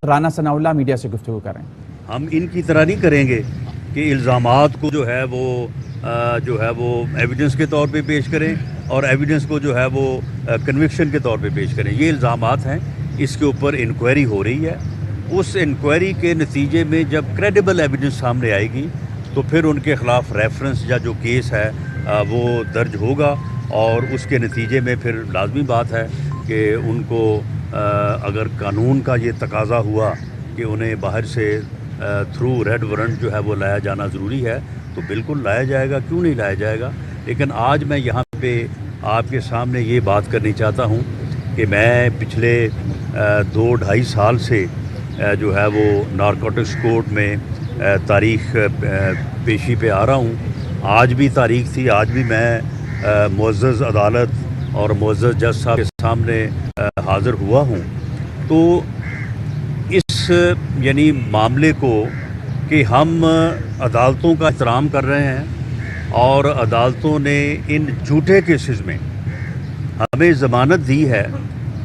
رانا ثناء اللہ media سے گفتگو کر رہے ہیں۔ ہم ان کی طرح نہیں کریں گے کہ الزامات کو جو ہے وہ ایویڈنس کے طور پہ پیش کریں اور ایویڈنس کو جو ہے وہ کنوکشن کے طور پہ پیش کریں۔ یہ الزامات ہیں، اس کے اوپر انکوائری ہو رہی ہے۔ اس انکوائری کے نتیجے میں جب کریڈیبل ایویڈنس سامنے آئے گی تو پھر ان کے خلاف ریفرنس یا جو کیس ہے وہ درج ہوگا، اور اس کے نتیجے میں پھر لازمی بات ہے کہ ان کو اگر قانون کا یہ تقاضا ہوا کہ انہیں باہر سے تھرو ریڈ وارنٹ جو ہے وہ لایا جانا ضروری ہے تو بالکل لایا جائے گا، کیوں نہیں لایا جائے گا۔ لیکن آج میں یہاں پہ آپ کے سامنے یہ بات کرنی چاہتا ہوں کہ میں پچھلے 2-2.5 سال سے جو ہے وہ نارکوٹکس کورٹ میں تاریخ پیشی پہ آ رہا ہوں۔ آج بھی تاریخ تھی، آج بھی میں معزز عدالت اور معزز جج صاحب کے سامنے حاضر ہوا ہوں۔ تو اس یعنی معاملے کو کہ ہم عدالتوں کا احترام کر رہے ہیں اور عدالتوں نے ان جھوٹے کیسز میں ہمیں ضمانت دی ہے،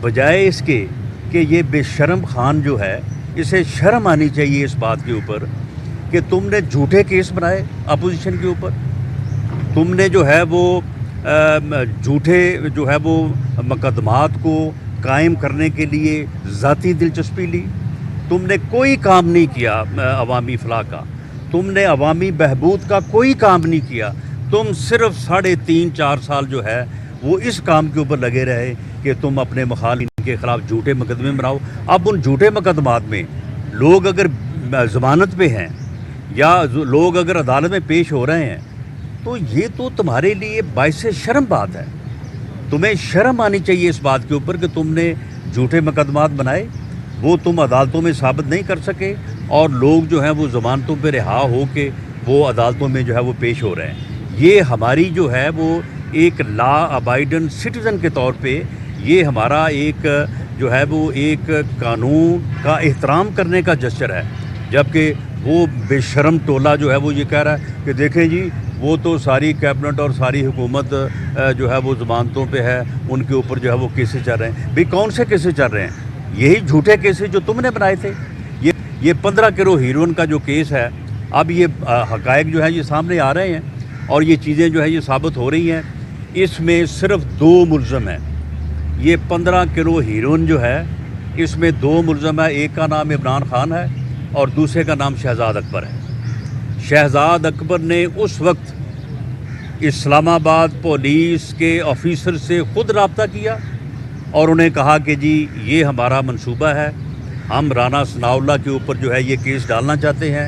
بجائے اس کے کہ یہ بے شرم خان جو ہے اسے شرم آنی چاہیے اس بات کے اوپر کہ تم نے جھوٹے کیس بنائے اپوزیشن کے اوپر، تم نے جو ہے وہ جھوٹے جو ہے وہ مقدمات کو قائم کرنے کے لیے ذاتی دلچسپی لی، تم نے کوئی کام نہیں کیا عوامی فلاح کا، تم نے عوامی بہبود کا کوئی کام نہیں کیا، تم صرف 3.5-4 سال جو ہے وہ اس کام کے اوپر لگے رہے کہ تم اپنے مخالفین کے خلاف جھوٹے مقدمے بناؤ۔ اب ان جھوٹے مقدمات میں لوگ اگر ضمانت پہ ہیں یا لوگ اگر عدالت میں پیش ہو رہے ہیں تو یہ تو تمہارے لیے باعث شرم بات ہے۔ تمہیں شرم آنی چاہیے اس بات کے اوپر کہ تم نے جھوٹے مقدمات بنائے، وہ تم عدالتوں میں ثابت نہیں کر سکے، اور لوگ جو ہیں وہ ضمانتوں پہ رہا ہو کے وہ عدالتوں میں جو ہے وہ پیش ہو رہے ہیں۔ یہ ہماری جو ہے وہ ایک لا ابائیڈن سٹیزن کے طور پہ یہ ہمارا ایک جو ہے وہ ایک قانون کا احترام کرنے کا جسچر ہے، جبکہ وہ بے شرم ٹولہ جو ہے وہ یہ کہہ رہا ہے کہ دیکھیں جی وہ تو ساری کیبنٹ اور ساری حکومت جو ہے وہ ضمانتوں پہ ہے، ان کے اوپر جو ہے وہ کیسز چل رہے ہیں۔ بھی کون سے کیسز چل رہے ہیں؟ یہی جھوٹے کیسز جو تم نے بنائے تھے۔ یہ 15 کلو ہیروئن کا جو کیس ہے، اب یہ حقائق جو ہے یہ سامنے آ رہے ہیں اور یہ چیزیں جو ہے یہ ثابت ہو رہی ہیں۔ اس میں صرف 2 ملزم ہیں۔ یہ 15 کلو ہیروئن جو ہے اس میں 2 ملزم ہیں، ایک کا نام عمران خان ہے اور دوسرے کا نام شہزاد اکبر ہے۔ شہزاد اکبر نے اس وقت اسلام آباد پولیس کے آفیسر سے خود رابطہ کیا اور انہیں کہا کہ جی یہ ہمارا منصوبہ ہے، ہم رانا ثناء اللہ کے اوپر جو ہے یہ کیس ڈالنا چاہتے ہیں،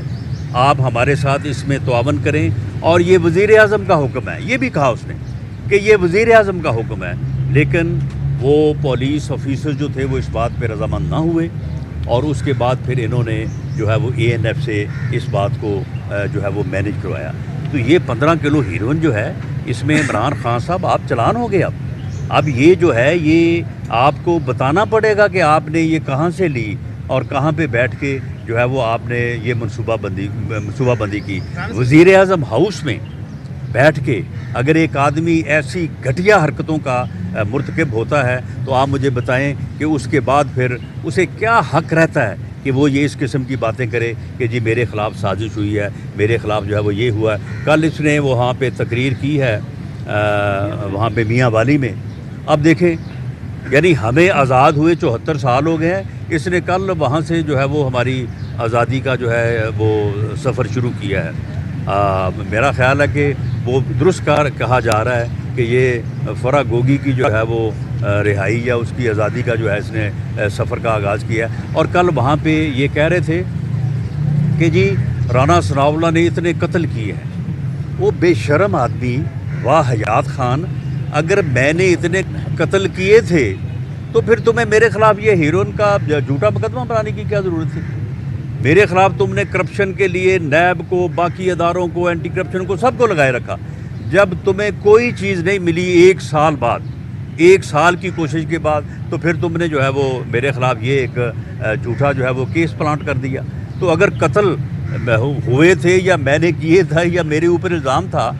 آپ ہمارے ساتھ اس میں تعاون کریں، اور یہ وزیر اعظم کا حکم ہے۔ یہ بھی کہا اس نے کہ یہ وزیر اعظم کا حکم ہے، لیکن وہ پولیس آفیسر جو تھے وہ اس بات پہ رضامند نہ ہوئے، اور اس کے بعد پھر انہوں نے جو ہے وہ ANF سے اس بات کو جو ہے وہ مینیج کروایا۔ تو یہ 15 کلو ہیروئن جو ہے اس میں عمران خان صاحب آپ چلان ہو گئے۔ اب یہ جو ہے یہ آپ کو بتانا پڑے گا کہ آپ نے یہ کہاں سے لی اور کہاں پہ بیٹھ کے جو ہے وہ آپ نے یہ منصوبہ بندی کی۔ وزیر اعظم ہاؤس میں بیٹھ کے اگر ایک آدمی ایسی گھٹیا حرکتوں کا مرتکب ہوتا ہے تو آپ مجھے بتائیں کہ اس کے بعد پھر اسے کیا حق رہتا ہے کہ وہ یہ اس قسم کی باتیں کرے کہ جی میرے خلاف سازش ہوئی ہے، میرے خلاف جو ہے وہ یہ ہوا ہے۔ کل اس نے وہاں پہ تقریر کی ہے وہاں پہ میاں والی میں۔ اب دیکھیں یعنی ہمیں آزاد ہوئے 74 سال ہو گئے ہیں، اس نے کل وہاں سے جو ہے وہ ہماری آزادی کا جو ہے وہ سفر شروع کیا ہے۔ میرا خیال ہے کہ وہ درست کہا جا رہا ہے کہ یہ فرا گوگی کی جو ہے وہ رہائی یا اس کی آزادی کا جو ہے اس نے سفر کا آغاز کیا ہے۔ اور کل وہاں پہ یہ کہہ رہے تھے کہ جی رانا ثناء اللہ نے اتنے قتل کیے ہیں۔ وہ بے شرم آدمی، واہ حیات خان، اگر میں نے اتنے قتل کیے تھے تو پھر تمہیں میرے خلاف یہ ہیروئن کا جھوٹا مقدمہ بنانے کی کیا ضرورت تھی؟ میرے خلاف تم نے کرپشن کے لیے نیب کو، باقی اداروں کو، اینٹی کرپشن کو، سب کو لگائے رکھا۔ جب تمہیں کوئی چیز نہیں ملی 1 سال بعد، 1 سال کی کوشش کے بعد، تو پھر تم نے جو ہے وہ میرے خلاف یہ ایک جھوٹا جو ہے وہ کیس پلانٹ کر دیا۔ تو اگر قتل ہوئے تھے یا میں نے کیے تھا یا میرے اوپر الزام تھا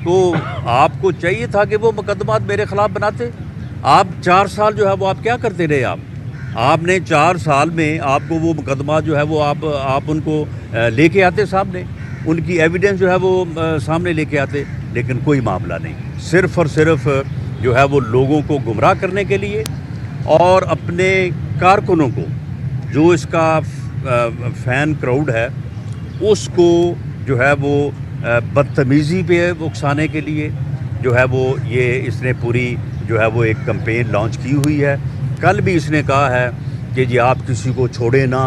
تو آپ کو چاہیے تھا کہ وہ مقدمات میرے خلاف بناتے۔ آپ 4 سال جو ہے وہ آپ کیا کرتے رہے؟ آپ نے 4 سال میں آپ کو وہ مقدمہ جو ہے وہ آپ ان کو لے کے آتے سامنے، ان کی ایویڈنس جو ہے وہ سامنے لے کے آتے، لیکن کوئی معاملہ نہیں، صرف اور صرف جو ہے وہ لوگوں کو گمراہ کرنے کے لیے اور اپنے کارکنوں کو، جو اس کا فین کراؤڈ ہے، اس کو جو ہے وہ بدتمیزی پہ اکسانے کے لیے جو ہے وہ یہ اس نے پوری جو ہے وہ ایک کمپین لانچ کی ہوئی ہے۔ کل بھی اس نے کہا ہے کہ جی آپ کسی کو چھوڑیں نہ،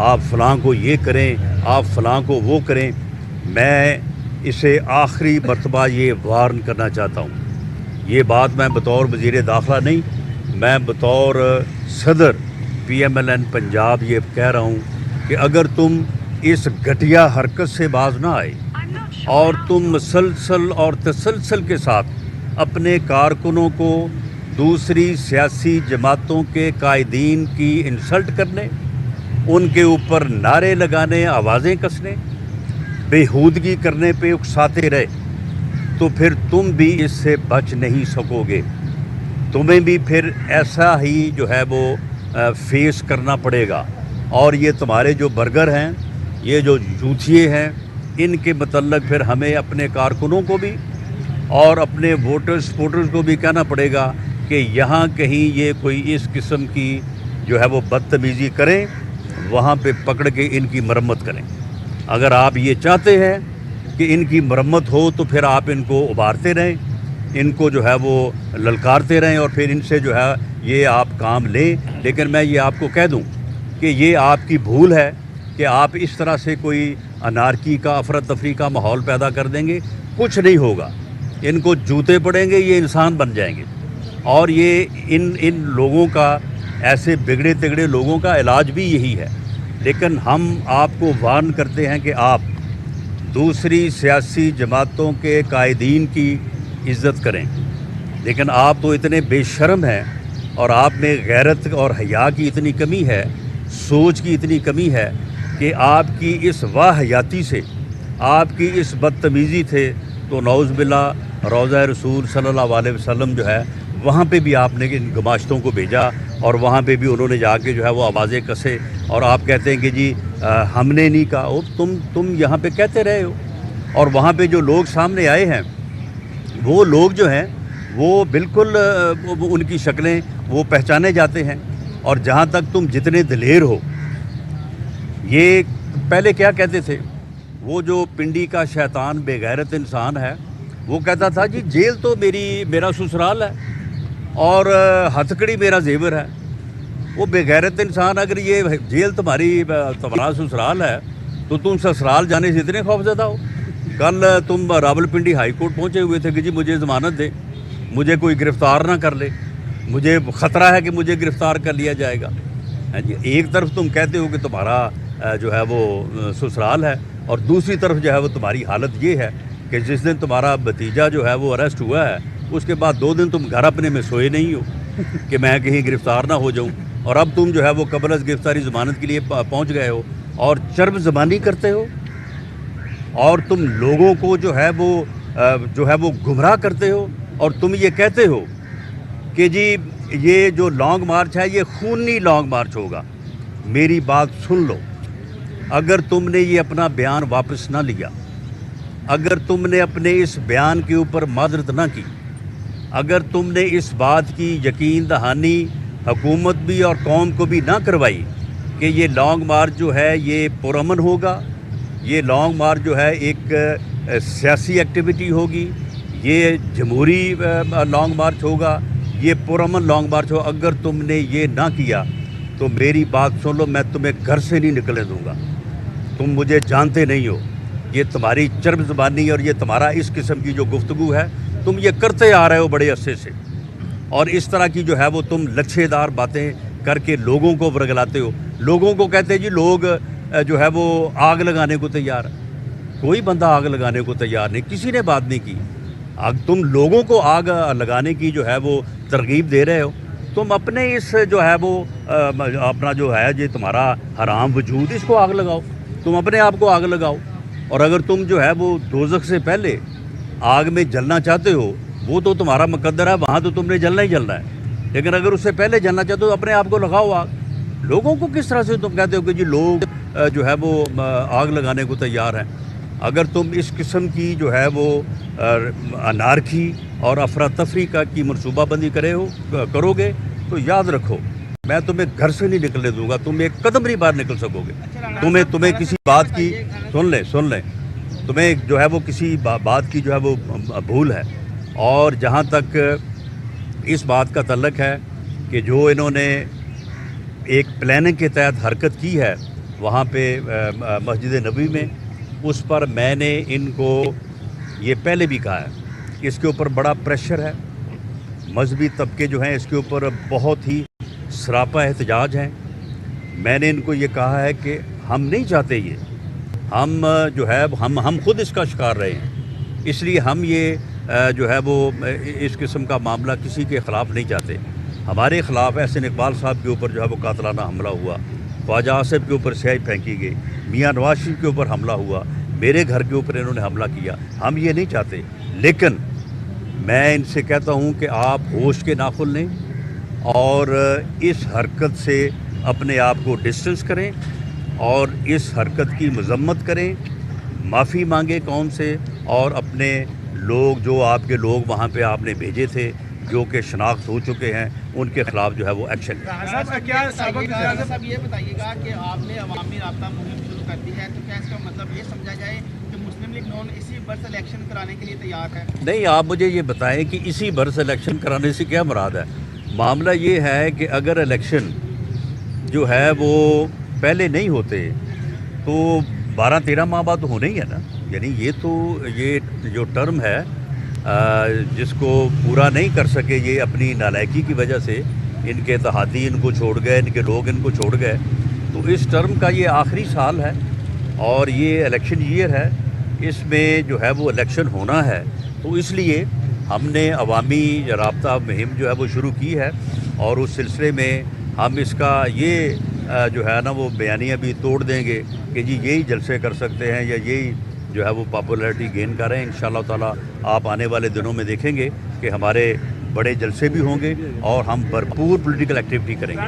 آپ فلاں کو یہ کریں، آپ فلاں کو وہ کریں۔ میں اسے آخری مرتبہ یہ وارن کرنا چاہتا ہوں، یہ بات میں بطور وزیر داخلہ نہیں، میں بطور صدر PMLN پنجاب یہ کہہ رہا ہوں کہ اگر تم اس گھٹیا حرکت سے باز نہ آئے اور تم مسلسل اور تسلسل کے ساتھ اپنے کارکنوں کو دوسری سیاسی جماعتوں کے قائدین کی انسلٹ کرنے، ان کے اوپر نعرے لگانے، آوازیں کسنے، بےہودگی کرنے پہ اکساتے رہے تو پھر تم بھی اس سے بچ نہیں سکو گے، تمہیں بھی پھر ایسا ہی جو ہے وہ فیس کرنا پڑے گا۔ اور یہ تمہارے جو برگر ہیں، یہ جو جوتھیے ہیں، ان کے متعلق پھر ہمیں اپنے کارکنوں کو بھی اور اپنے سپورٹرز کو بھی کہنا پڑے گا کہ یہاں کہیں یہ کوئی اس قسم کی جو ہے وہ بدتمیزی کریں، وہاں پہ پکڑ کے ان کی مرمت کریں۔ اگر آپ یہ چاہتے ہیں کہ ان کی مرمت ہو تو پھر آپ ان کو ابھارتے رہیں، ان کو جو ہے وہ للکارتے رہیں اور پھر ان سے جو ہے یہ آپ کام لیں۔ لیکن میں یہ آپ کو کہہ دوں کہ یہ آپ کی بھول ہے کہ آپ اس طرح سے کوئی انارکی کا، افراتفری کا ماحول پیدا کر دیں گے، کچھ نہیں ہوگا۔ ان کو جوتے پڑیں گے، یہ انسان بن جائیں گے۔ اور یہ ان لوگوں کا، ایسے بگڑے تگڑے لوگوں کا علاج بھی یہی ہے۔ لیکن ہم آپ کو وارن کرتے ہیں کہ آپ دوسری سیاسی جماعتوں کے قائدین کی عزت کریں، لیکن آپ تو اتنے بے شرم ہیں اور آپ میں غیرت اور حیا کی اتنی کمی ہے، سوچ کی اتنی کمی ہے کہ آپ کی اس واہیاتی سے، آپ کی اس بدتمیزی سے تو نعوذ باللہ روضہ رسول صلی اللہ علیہ وسلم جو ہے وہاں پہ بھی آپ نے ان گماشتوں کو بھیجا اور وہاں پہ بھی انہوں نے جا کے جو ہے وہ آوازیں کسے، اور آپ کہتے ہیں کہ جی ہم نے نہیں کہا، وہ تم یہاں پہ کہتے رہے ہو۔ اور وہاں پہ جو لوگ سامنے آئے ہیں، وہ لوگ جو ہیں وہ بالکل ان کی شکلیں وہ پہچانے جاتے ہیں۔ اور جہاں تک تم جتنے دلیر ہو، یہ پہلے کیا کہتے تھے، وہ جو پنڈی کا شیطان بے غیرت انسان ہے، وہ کہتا تھا جی جیل تو میرا سسرال ہے اور ہتھکڑی میرا زیور ہے۔ وہ بے غیرت انسان، اگر یہ جیل تمہارا سسرال ہے تو تم سسرال جانے سے اتنے خوفزدہ ہو۔ کل تم راولپنڈی ہائی کورٹ پہنچے ہوئے تھے کہ جی مجھے ضمانت دے، مجھے کوئی گرفتار نہ کر لے، مجھے خطرہ ہے کہ مجھے گرفتار کر لیا جائے گا۔ جی ایک طرف تم کہتے ہو کہ تمہارا جو ہے وہ سسرال ہے، اور دوسری طرف جو ہے وہ تمہاری حالت یہ ہے کہ جس دن تمہارا بھتیجا جو ہے وہ اریسٹ ہوا ہے، اس کے بعد 2 دن تم گھر اپنے میں سوئے نہیں ہو کہ میں کہیں گرفتار نہ ہو جاؤں، اور اب تم جو ہے وہ قبل از گرفتاری ضمانت کے لیے پہنچ گئے ہو اور چرب زبانی کرتے ہو، اور تم لوگوں کو جو ہے وہ گمراہ کرتے ہو، اور تم یہ کہتے ہو کہ جی یہ جو لانگ مارچ ہے یہ خونی لانگ مارچ ہوگا۔ میری بات سن لو، اگر تم نے یہ اپنا بیان واپس نہ لیا، اگر تم نے اپنے اس بیان کے اوپر معذرت نہ کی، اگر تم نے اس بات کی یقین دہانی حکومت بھی اور قوم کو بھی نہ کروائی کہ یہ لانگ مارچ جو ہے یہ پرامن ہوگا، یہ لانگ مارچ جو ہے ایک سیاسی ایکٹیویٹی ہوگی، یہ جمہوری لانگ مارچ ہوگا، یہ پرامن لانگ مارچ ہو، اگر تم نے یہ نہ کیا تو میری بات سن لو، میں تمہیں گھر سے نہیں نکلنے دوں گا۔ تم مجھے جانتے نہیں ہو، یہ تمہاری چرب زبانی اور یہ تمہارا اس قسم کی جو گفتگو ہے، تم یہ کرتے آ رہے ہو بڑے عرصے سے، اور اس طرح کی جو ہے وہ تم لچھے دار باتیں کر کے لوگوں کو ورگلاتے ہو۔ لوگوں کو کہتے ہیں جی لوگ جو ہے وہ آگ لگانے کو تیار ہے، کوئی بندہ آگ لگانے کو تیار نہیں، کسی نے بات نہیں کی۔ تم لوگوں کو آگ لگانے کی جو ہے وہ ترغیب دے رہے ہو، تم اپنے اس جو ہے وہ اپنا جو ہے یہ تمہارا حرام وجود، اس کو آگ لگاؤ، تم اپنے آپ کو آگ لگاؤ۔ اور اگر تم جو ہے وہ دوزخ سے پہلے آگ میں جلنا چاہتے ہو، وہ تو تمہارا مقدر ہے، وہاں تو تم نے جلنا ہی جلنا ہے، لیکن اگر اس سے پہلے جلنا چاہتے ہو اپنے آپ کو لگاؤ آگ۔ لوگوں کو کس طرح سے تم کہتے ہو کہ جی لوگ جو ہے وہ آگ لگانے کو تیار ہیں؟ اگر تم اس قسم کی جو ہے وہ انارکی اور افراتفری کی منصوبہ بندی کرو گے تو یاد رکھو میں تمہیں گھر سے نہیں نکلنے دوں گا، تم ایک قدم نہیں باہر نکل سکو گے۔ تمہیں کسی بات کی سن لیں تمہیں جو ہے وہ کسی بات کی جو ہے وہ بھول ہے، اور جہاں تک اس بات کا تعلق ہے کہ جو انہوں نے ایک پلاننگ کے تحت حرکت کی ہے وہاں پہ مسجد نبوی میں، اس پر میں نے ان کو یہ پہلے بھی کہا ہے کہ اس کے اوپر بڑا پریشر ہے، مذہبی طبقے جو ہیں اس کے اوپر بہت ہی سراپا احتجاج ہیں۔ میں نے ان کو یہ کہا ہے کہ ہم نہیں چاہتے یہ، ہم جو ہے ہم خود اس کا شکار رہے ہیں، اس لیے ہم یہ جو ہے وہ اس قسم کا معاملہ کسی کے خلاف نہیں چاہتے۔ ہمارے خلاف احسن اقبال صاحب کے اوپر جو ہے وہ قاتلانہ حملہ ہوا، خواجہ آصف کے اوپر سیاہی پھینکی گئی، میاں نواز شریف کے اوپر حملہ ہوا، میرے گھر کے اوپر انہوں نے حملہ کیا۔ ہم یہ نہیں چاہتے، لیکن میں ان سے کہتا ہوں کہ آپ ہوش کے ناخن لیں اور اس حرکت سے اپنے آپ کو ڈسٹنس کریں اور اس حرکت کی مذمت کریں، معافی مانگیں قوم سے، اور اپنے لوگ جو آپ کے لوگ وہاں پہ آپ نے بھیجے تھے جو کہ شناخت ہو چکے ہیں ان کے خلاف جو ہے وہ ایکشن لیں۔ صاحب یہ بتائیے گا کہ آپ نے عوامی رابطہ مہم شروع کر دی ہے، تو کیا اس کا مطلب یہ سمجھا جائے کہ مسلم لیگ نون اسی برس الیکشن کرانے کے لیے تیار ہے؟ نہیں، آپ مجھے یہ بتائیں کہ اسی برس الیکشن کرانے سے کیا مراد ہے؟ معاملہ یہ ہے کہ اگر الیکشن جو ہے وہ پہلے نہیں ہوتے تو 12-13 ماہ بعد تو ہونے ہی ہے نا، یعنی یہ جو ٹرم ہے جس کو پورا نہیں کر سکے یہ اپنی نالائکی کی وجہ سے، ان کے اتحادی ان کو چھوڑ گئے، ان کے لوگ ان کو چھوڑ گئے، تو اس ٹرم کا یہ آخری سال ہے اور یہ الیکشن ایئر ہے، اس میں جو ہے وہ الیکشن ہونا ہے، تو اس لیے ہم نے عوامی رابطہ مہم جو ہے وہ شروع کی ہے، اور اس سلسلے میں ہم اس کا یہ جو ہے نا وہ بیانیہ بھی توڑ دیں گے کہ جی یہی جلسے کر سکتے ہیں یا یہی جو ہے وہ پاپولیرٹی گین کر رہے ہیں۔ انشاءاللہ تعالیٰ آپ آنے والے دنوں میں دیکھیں گے کہ ہمارے بڑے جلسے بھی ہوں گے اور ہم بھرپور پولیٹیکل ایکٹیویٹی کریں گے۔